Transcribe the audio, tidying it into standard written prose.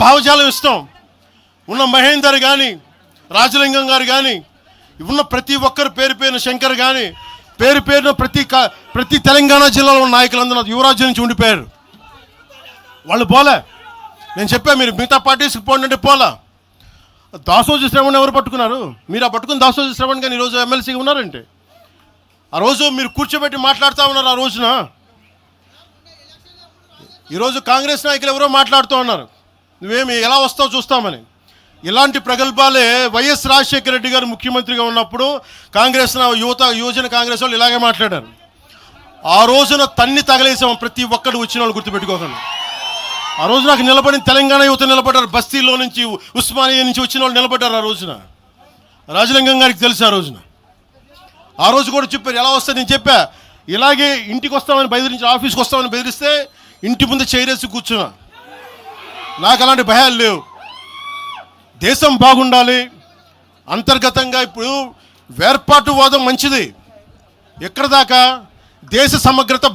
భావజాలం ఇష్టం ఉన్న మహేందర్ కానీ రాజలింగం గారు కానీ ఉన్న ప్రతి ఒక్కరు పేరు పేరున శంకర్ కానీ పేరు పేరున ప్రతి తెలంగాణ జిల్లాలో ఉన్న నాయకులందరూ యువరాజ్యం నుంచి ఉండిపోయారు. వాళ్ళు పోలే. నేను చెప్పా మీరు మిగతా పార్టీస్కి పోండి అంటే పోలా. దాసోజు శ్రవణ్ ఎవరు పట్టుకున్నారు? మీరు ఆ పట్టుకుని దాసోజు శ్రవణ్ కానీ ఈరోజు ఎమ్మెల్సీగా ఉన్నారంటే ఆ రోజు మీరు కూర్చోబెట్టి మాట్లాడుతూ ఉన్నారు. ఆ రోజున ఈరోజు కాంగ్రెస్ నాయకులు ఎవరో మాట్లాడుతూ ఉన్నారు, నువ్వేమి ఎలా వస్తావు చూస్తామని. ఇలాంటి ప్రగల్భాలే వైఎస్ రాజశేఖర రెడ్డి గారు ముఖ్యమంత్రిగా ఉన్నప్పుడు కాంగ్రెస్ యువజన కాంగ్రెస్ వాళ్ళు ఇలాగే మాట్లాడారు. ఆ రోజున తన్ని తగలేసాం ప్రతి ఒక్కరు వచ్చిన వాళ్ళు గుర్తుపెట్టుకోకండి. ఆ రోజు నాకు నిలబడిన తెలంగాణ యువత నిలబడ్డారు, బస్తీలో నుంచి ఉస్మానియా నుంచి వచ్చిన వాళ్ళు నిలబడ్డారు. ఆ రోజున రాజలింగం గారికి తెలుసు. ఆ రోజు కూడా చెప్పారు ఎలా వస్తుంది. నేను చెప్పా ఇలాగే ఇంటికి వస్తామని బెదిరించి, ఆఫీస్కి వస్తామని బెదిరిస్తే ఇంటి ముందు చైరేసి కూర్చున్నా. నాకు అలాంటి భయాలు లేవు. దేశం బాగుండాలి. అంతర్గతంగా ఇప్పుడు వేర్పాటువాదం మంచిది. ఎక్కడ దాకా దేశ సమగ్రత